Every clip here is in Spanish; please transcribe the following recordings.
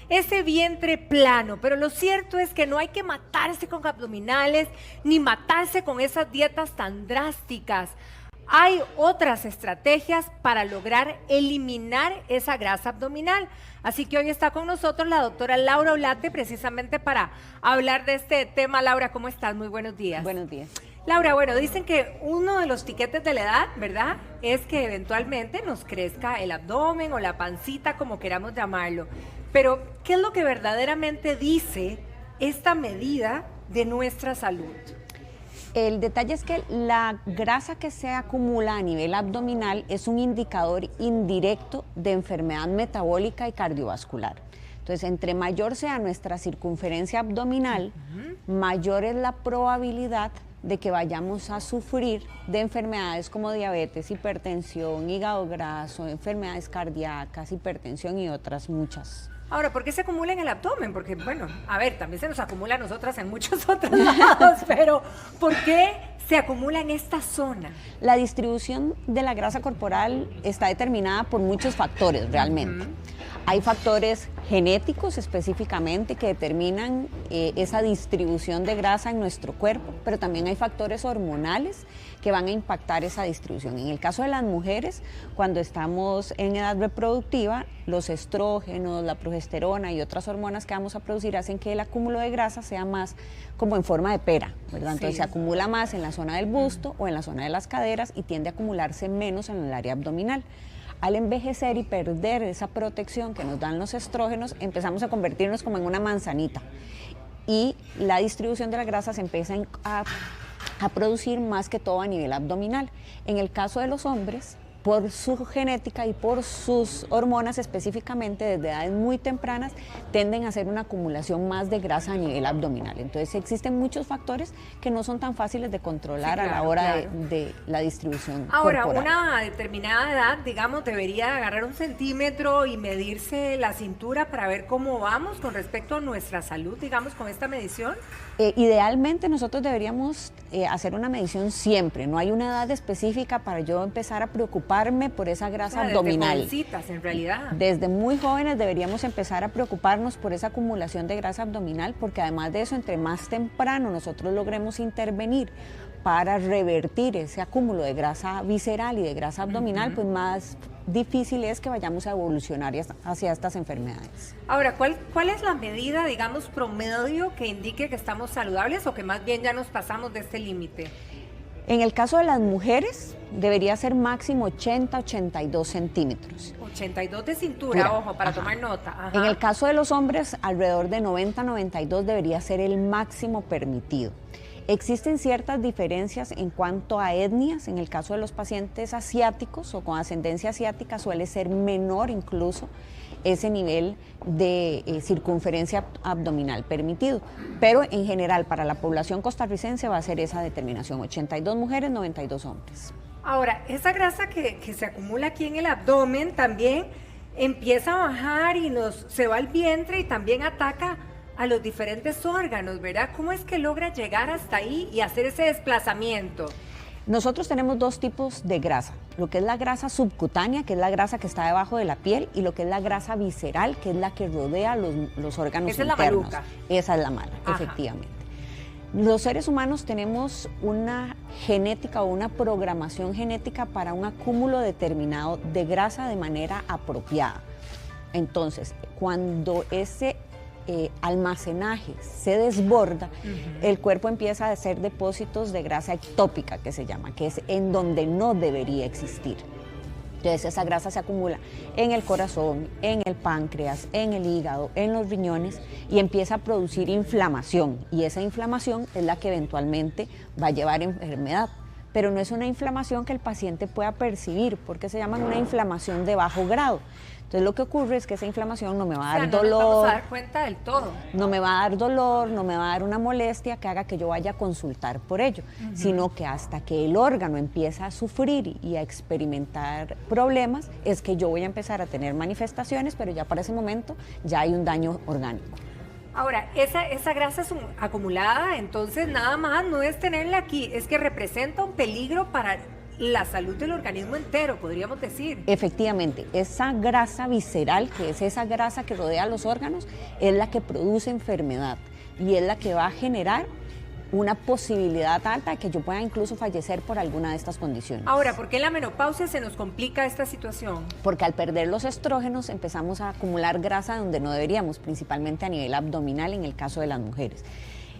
ese vientre plano, pero lo cierto es que no hay que matarse con abdominales ni matarse con esas dietas tan drásticas. Hay otras estrategias para lograr eliminar esa grasa abdominal. Así que hoy está con nosotros la doctora Laura Olate precisamente para hablar de este tema. Laura, ¿cómo estás? Muy buenos días. Buenos días. Laura, bueno, dicen que uno de los tiquetes de la edad, ¿verdad?, es que eventualmente nos crezca el abdomen o la pancita, como queramos llamarlo. Pero, ¿qué es lo que verdaderamente dice esta medida de nuestra salud? El detalle es que la grasa que se acumula a nivel abdominal es un indicador indirecto de enfermedad metabólica y cardiovascular. Entonces, entre mayor sea nuestra circunferencia abdominal, mayor es la probabilidad de que vayamos a sufrir de enfermedades como diabetes, hipertensión, hígado graso, enfermedades cardíacas, hipertensión y otras muchas. Ahora, ¿por qué se acumula en el abdomen? Porque, bueno, a ver, también se nos acumula a nosotras en muchos otros lados, pero ¿por qué se acumula en esta zona? La distribución de la grasa corporal está determinada por muchos factores realmente. Hay factores genéticos específicamente que determinan esa distribución de grasa en nuestro cuerpo, pero también hay factores hormonales que van a impactar esa distribución. En el caso de las mujeres, cuando estamos en edad reproductiva, los estrógenos, la progesterona y otras hormonas que vamos a producir hacen que el acúmulo de grasa sea más como en forma de pera, ¿verdad? Entonces se acumula más en la zona del busto o en la zona de las caderas y tiende a acumularse menos en el área abdominal. Al envejecer y perder esa protección que nos dan los estrógenos, empezamos a convertirnos como en una manzanita y la distribución de la grasa se empieza a producir más que todo a nivel abdominal. En el caso de los hombres, por su genética y por sus hormonas específicamente, desde edades muy tempranas, tienden a hacer una acumulación más de grasa a nivel abdominal. Entonces existen muchos factores que no son tan fáciles de controlar a la hora de la distribución Ahora, corporal. una determinada edad, digamos, debería agarrar un centímetro y medirse la cintura para ver cómo vamos con respecto a nuestra salud, digamos, con esta medición. Idealmente nosotros deberíamos hacer una medición siempre, no hay una edad específica para yo empezar a preocuparme por esa grasa abdominal. Desde jovencitas, en realidad. Desde muy jóvenes deberíamos empezar a preocuparnos por esa acumulación de grasa abdominal, porque además de eso, entre más temprano nosotros logremos intervenir para revertir ese acúmulo de grasa visceral y de grasa abdominal, pues más difícil es que vayamos a evolucionar hacia estas enfermedades. Ahora, ¿cuál es la medida, digamos, promedio que indique que estamos saludables o que más bien ya nos pasamos de este límite? En el caso de las mujeres, debería ser máximo 80-82 centímetros. 82 de cintura, ojo, para tomar nota. Ajá. En el caso de los hombres, alrededor de 90-92 debería ser el máximo permitido. Existen ciertas diferencias en cuanto a etnias. En el caso de los pacientes asiáticos o con ascendencia asiática suele ser menor incluso ese nivel de circunferencia abdominal permitido. Pero en general para la población costarricense va a ser esa determinación, 82 mujeres, 92 hombres. Ahora, esa grasa que se acumula aquí en el abdomen también empieza a bajar y se va al vientre y también ataca a los diferentes órganos, ¿verdad? ¿Cómo es que logra llegar hasta ahí y hacer ese desplazamiento? Nosotros tenemos dos tipos de grasa, lo que es la grasa subcutánea, que es la grasa que está debajo de la piel, y lo que es la grasa visceral, que es la que rodea los órganos internos. Esa es la maluca. Esa es la mala, efectivamente. Los seres humanos tenemos una genética o una programación genética para un acúmulo determinado de grasa de manera apropiada. Entonces, cuando ese almacenaje se desborda, el cuerpo empieza a hacer depósitos de grasa ectópica, que se llama, que es en donde no debería existir. Entonces esa grasa se acumula en el corazón, en el páncreas, en el hígado, en los riñones y empieza a producir inflamación, y esa inflamación es la que eventualmente va a llevar a enfermedad. Pero no es una inflamación que el paciente pueda percibir, porque se llama una inflamación de bajo grado. Entonces lo que ocurre es que esa inflamación no me va a dar dolor. No nos vamos a dar cuenta del todo. No me va a dar dolor, no me va a dar una molestia que haga que yo vaya a consultar por ello, sino que hasta que el órgano empieza a sufrir y a experimentar problemas, es que yo voy a empezar a tener manifestaciones, pero ya para ese momento ya hay un daño orgánico. Ahora, esa grasa es acumulada, entonces nada más no es tenerla aquí, es que representa un peligro para la salud del organismo entero, podríamos decir. Efectivamente, esa grasa visceral, que es esa grasa que rodea los órganos, es la que produce enfermedad y es la que va a generar una posibilidad alta de que yo pueda incluso fallecer por alguna de estas condiciones. Ahora, ¿por qué en la menopausia se nos complica esta situación? Porque al perder los estrógenos empezamos a acumular grasa donde no deberíamos, principalmente a nivel abdominal en el caso de las mujeres.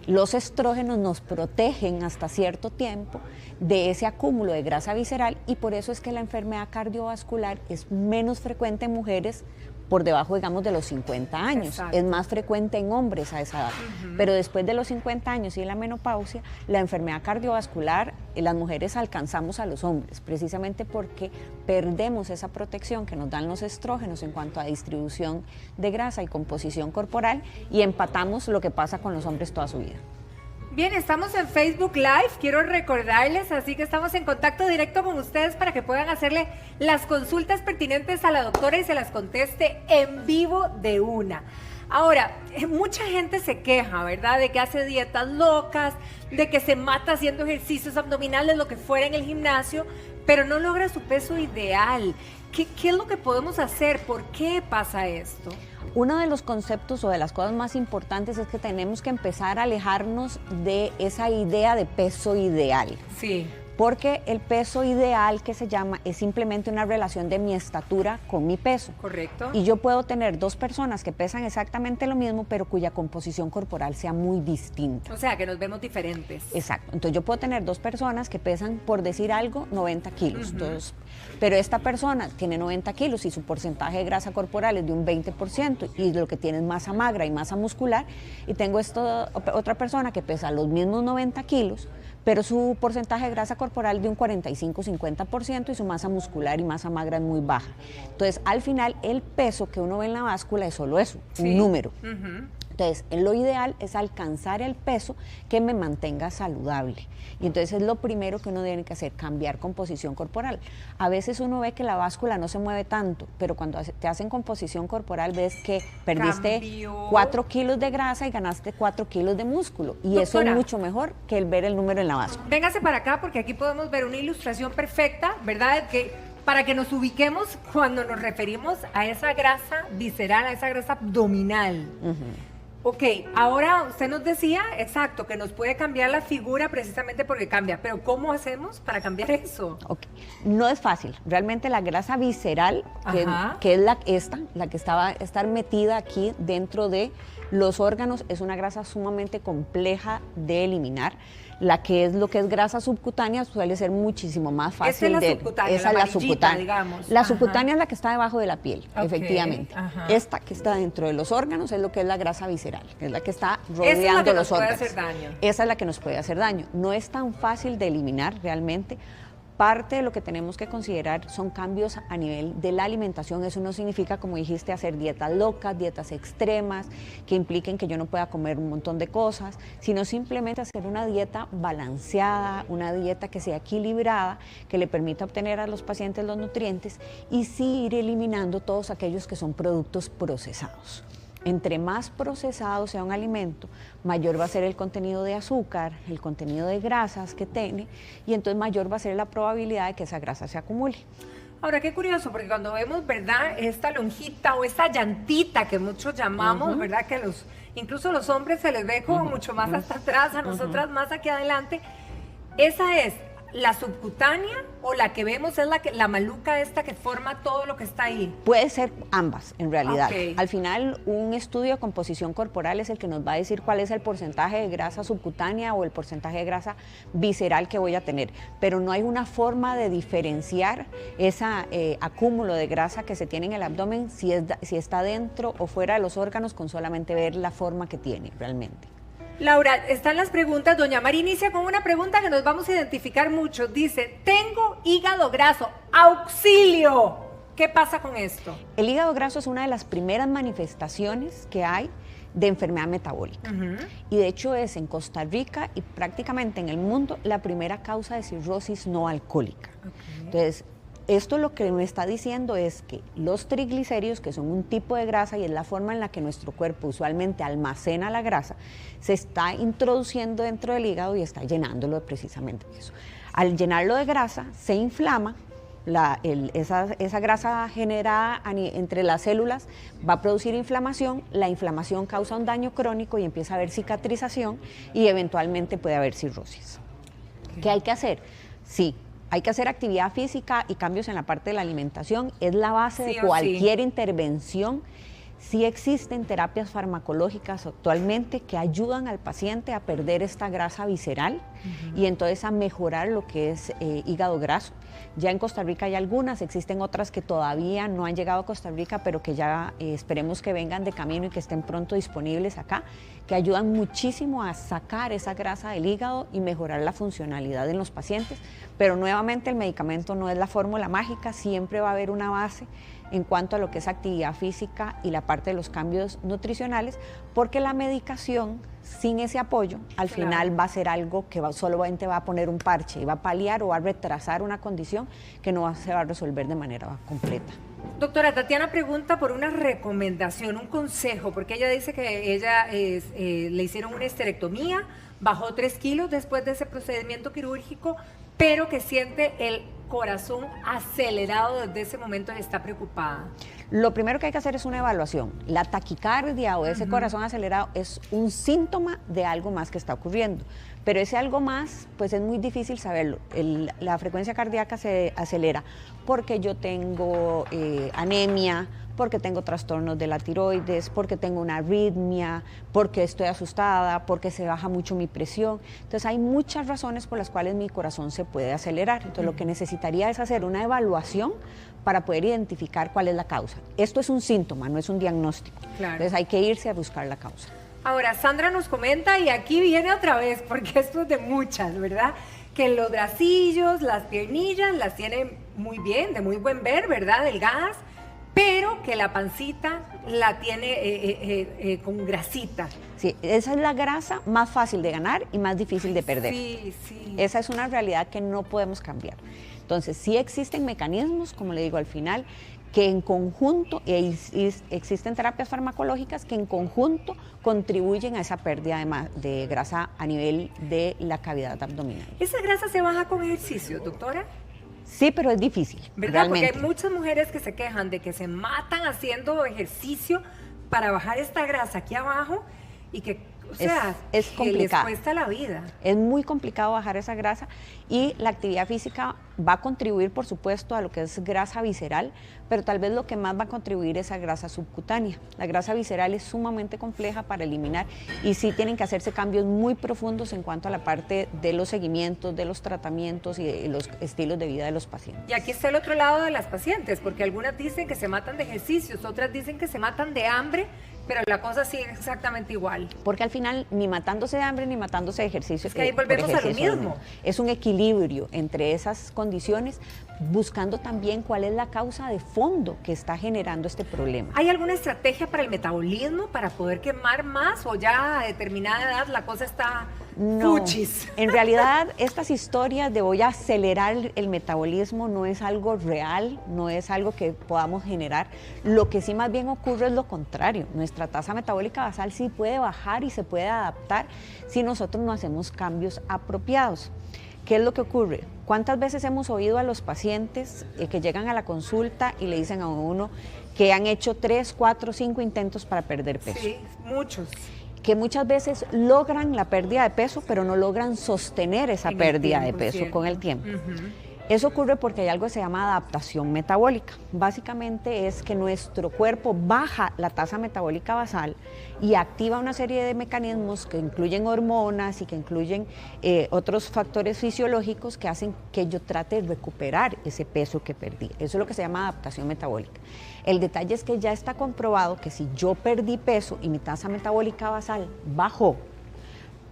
Los estrógenos nos protegen hasta cierto tiempo de ese acúmulo de grasa visceral y por eso es que la enfermedad cardiovascular es menos frecuente en mujeres por debajo, digamos, de los 50 años. Exacto. Es más frecuente en hombres a esa edad. Pero después de los 50 años y la menopausia, la enfermedad cardiovascular, las mujeres alcanzamos a los hombres, precisamente porque perdemos esa protección que nos dan los estrógenos en cuanto a distribución de grasa y composición corporal y empatamos lo que pasa con los hombres toda su vida. Bien, estamos en Facebook Live, quiero recordarles, así que estamos en contacto directo con ustedes para que puedan hacerle las consultas pertinentes a la doctora y se las conteste en vivo de una. Ahora, mucha gente se queja, ¿verdad?, de que hace dietas locas, de que se mata haciendo ejercicios abdominales, lo que fuera en el gimnasio, pero no logra su peso ideal. ¿Qué es lo que podemos hacer? ¿Por qué pasa esto? Uno de los conceptos o de las cosas más importantes es que tenemos que empezar a alejarnos de esa idea de peso ideal. Sí. Porque el peso ideal que se llama es simplemente una relación de mi estatura con mi peso. Correcto. Y yo puedo tener dos personas que pesan exactamente lo mismo, pero cuya composición corporal sea muy distinta. O sea, que nos vemos diferentes. Exacto. Entonces yo puedo tener dos personas que pesan, por decir algo, 90 kilos. Pero esta persona tiene 90 kilos y su porcentaje de grasa corporal es de un 20% y lo que tiene es masa magra y masa muscular. Y tengo otra persona que pesa los mismos 90 kilos, pero su porcentaje de grasa corporal de un 45-50% y su masa muscular y masa magra es muy baja. Entonces, al final, el peso que uno ve en la báscula es solo eso, un número. Entonces, lo ideal es alcanzar el peso que me mantenga saludable. Y entonces es lo primero que uno tiene que hacer, cambiar composición corporal. A veces uno ve que la báscula no se mueve tanto, pero cuando te hacen composición corporal ves que perdiste 4 kilos de grasa y ganaste 4 kilos de músculo. Y doctora, eso es mucho mejor que el ver el número en la báscula. Véngase para acá porque aquí podemos ver una ilustración perfecta, ¿verdad? Para que nos ubiquemos cuando nos referimos a esa grasa visceral, a esa grasa abdominal. Ok, ahora usted nos decía, exacto, que nos puede cambiar la figura precisamente porque cambia, pero ¿cómo hacemos para cambiar eso? Ok, no es fácil, realmente la grasa visceral, que es la que estar metida aquí dentro de los órganos, es una grasa sumamente compleja de eliminar. La que es lo que es grasa subcutánea suele ser muchísimo más fácil. Esa es la subcutánea, esa la es la subcutánea, digamos. La subcutánea es la que está debajo de la piel, efectivamente. Esta que está dentro de los órganos es lo que es la grasa visceral, es la que está rodeando los órganos. Esa es la que nos puede hacer daño. Esa es la que nos puede hacer daño. No es tan fácil de eliminar realmente. Parte de lo que tenemos que considerar son cambios a nivel de la alimentación. Eso no significa, como dijiste, hacer dietas locas, dietas extremas, que impliquen que yo no pueda comer un montón de cosas, sino simplemente hacer una dieta balanceada, una dieta que sea equilibrada, que le permita obtener a los pacientes los nutrientes y sí ir eliminando todos aquellos que son productos procesados. Entre más procesado sea un alimento, mayor va a ser el contenido de azúcar, el contenido de grasas que tiene, y entonces mayor va a ser la probabilidad de que esa grasa se acumule. Ahora, qué curioso, porque cuando vemos, ¿verdad?, esta lonjita o esta llantita que muchos llamamos, ¿verdad?, que incluso los hombres se les ve como mucho más hasta atrás, a nosotras más aquí adelante, esa es la subcutánea o la que vemos es la maluca esta que forma todo lo que está ahí. Puede ser ambas, en realidad. Al final, un estudio de composición corporal es el que nos va a decir cuál es el porcentaje de grasa subcutánea o el porcentaje de grasa visceral que voy a tener. Pero no hay una forma de diferenciar ese acúmulo de grasa que se tiene en el abdomen si está dentro o fuera de los órganos con solamente ver la forma que tiene realmente. Laura, están las preguntas. Doña María inicia con una pregunta que nos vamos a identificar mucho. Dice, tengo hígado graso, ¡auxilio! ¿Qué pasa con esto? El hígado graso es una de las primeras manifestaciones que hay de enfermedad metabólica. Y de hecho es en Costa Rica y prácticamente en el mundo la primera causa de cirrosis no alcohólica. Entonces, esto lo que me está diciendo es que los triglicéridos, que son un tipo de grasa y es la forma en la que nuestro cuerpo usualmente almacena la grasa, se está introduciendo dentro del hígado y está llenándolo de precisamente eso. Al llenarlo de grasa, se inflama. Esa grasa generada entre las células va a producir inflamación, la inflamación causa un daño crónico y empieza a haber cicatrización y eventualmente puede haber cirrosis. ¿Qué hay que hacer? Sí, hay que hacer actividad física y cambios en la parte de la alimentación, es la base de cualquier intervención. Sí existen terapias farmacológicas actualmente que ayudan al paciente a perder esta grasa visceral y entonces a mejorar lo que es hígado graso. Ya en Costa Rica hay algunas, existen otras que todavía no han llegado a Costa Rica, pero que ya esperemos que vengan de camino y que estén pronto disponibles acá, que ayudan muchísimo a sacar esa grasa del hígado y mejorar la funcionalidad en los pacientes. Pero nuevamente el medicamento no es la fórmula mágica, siempre va a haber una base en cuanto a lo que es actividad física y la parte de los cambios nutricionales, porque la medicación sin ese apoyo al final va a ser algo que solamente va a poner un parche y va a paliar o va a retrasar una condición que no se va a resolver de manera completa. Doctora, Tatiana pregunta por una recomendación, un consejo, porque ella dice que ella le hicieron una esterectomía, bajó 3 kilos después de ese procedimiento quirúrgico, pero que siente el corazón acelerado desde ese momento y está preocupada. Lo primero que hay que hacer es una evaluación. La taquicardia o ese corazón acelerado es un síntoma de algo más que está ocurriendo, pero ese algo más, pues es muy difícil saberlo. La frecuencia cardíaca se acelera porque yo tengo anemia, porque tengo trastornos de la tiroides, porque tengo una arritmia, porque estoy asustada, porque se baja mucho mi presión. Entonces hay muchas razones por las cuales mi corazón se puede acelerar. Entonces lo que necesitaría es hacer una evaluación para poder identificar cuál es la causa. Esto es un síntoma, no es un diagnóstico. Claro. Entonces hay que irse a buscar la causa. Ahora, Sandra nos comenta, y aquí viene otra vez, porque esto es de muchas, ¿verdad? Que los bracillos, las piernillas las tienen muy bien, de muy buen ver, ¿verdad? Delgadas, pero que la pancita la tiene con grasita. Sí, esa es la grasa más fácil de ganar y más difícil de perder. Sí, sí. Esa es una realidad que no podemos cambiar. Entonces, sí existen mecanismos, como le digo al final, que en conjunto, existen terapias farmacológicas que en conjunto contribuyen a esa pérdida de grasa a nivel de la cavidad abdominal. ¿Esa grasa se baja con ejercicio, doctora? Sí, pero es difícil, ¿verdad? realmente. Porque hay muchas mujeres que se quejan de que se matan haciendo ejercicio para bajar esta grasa aquí abajo y que, o sea, es que les cuesta la vida. Es muy complicado bajar esa grasa y la actividad física va a contribuir, por supuesto, a lo que es grasa visceral, pero tal vez lo que más va a contribuir es a grasa subcutánea. La grasa visceral es sumamente compleja para eliminar y sí tienen que hacerse cambios muy profundos en cuanto a la parte de los seguimientos, de los tratamientos y de los estilos de vida de los pacientes. Y aquí está el otro lado de las pacientes, porque algunas dicen que se matan de ejercicios, otras dicen que se matan de hambre, pero la cosa sigue exactamente igual. Porque al final, ni matándose de hambre, ni matándose de ejercicio. Es que ahí volvemos a lo mismo. Es un equilibrio entre esas condiciones, buscando también cuál es la causa de fondo que está generando este problema. ¿Hay alguna estrategia para el metabolismo, para poder quemar más, o ya a determinada edad la cosa está fuchis? En realidad, estas historias de voy a acelerar el metabolismo no es algo real, no es algo que podamos generar. Lo que sí más bien ocurre es lo contrario. Nuestra tasa metabólica basal sí puede bajar y se puede adaptar si nosotros no hacemos cambios apropiados. ¿Qué es lo que ocurre? ¿Cuántas veces hemos oído a los pacientes que llegan a la consulta y le dicen a uno que han hecho 3, 4, 5 intentos para perder peso? Sí, muchos. Que muchas veces logran la pérdida de peso, pero no logran sostener esa pérdida de peso con el tiempo. Eso ocurre porque hay algo que se llama adaptación metabólica. Básicamente es que nuestro cuerpo baja la tasa metabólica basal y activa una serie de mecanismos que incluyen hormonas y que incluyen otros factores fisiológicos que hacen que yo trate de recuperar ese peso que perdí. Eso es lo que se llama adaptación metabólica. El detalle es que ya está comprobado que si yo perdí peso y mi tasa metabólica basal bajó,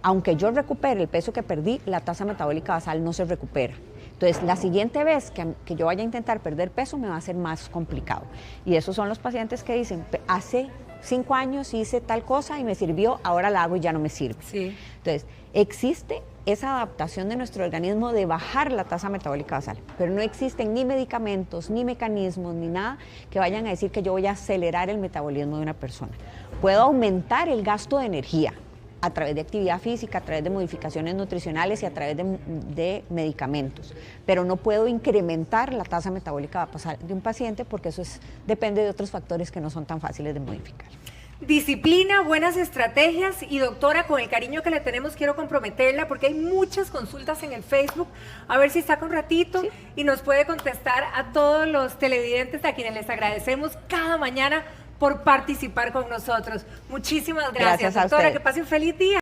aunque yo recupere el peso que perdí, la tasa metabólica basal no se recupera. Entonces, la siguiente vez que yo vaya a intentar perder peso me va a ser más complicado. Y esos son los pacientes que dicen, hace 5 años hice tal cosa y me sirvió, ahora la hago y ya no me sirve. Sí. Entonces, existe esa adaptación de nuestro organismo de bajar la tasa metabólica basal, pero no existen ni medicamentos, ni mecanismos, ni nada que vayan a decir que yo voy a acelerar el metabolismo de una persona. Puedo aumentar el gasto de energía, a través de actividad física, a través de modificaciones nutricionales y a través de medicamentos. Pero no puedo incrementar la tasa metabólica basal de un paciente porque eso depende de otros factores que no son tan fáciles de modificar. Disciplina, buenas estrategias y doctora, con el cariño que le tenemos quiero comprometerla porque hay muchas consultas en el Facebook, a ver si saca un ratito y nos puede contestar a todos los televidentes a quienes les agradecemos cada mañana por participar con nosotros. Muchísimas gracias, doctora, que pase un feliz día.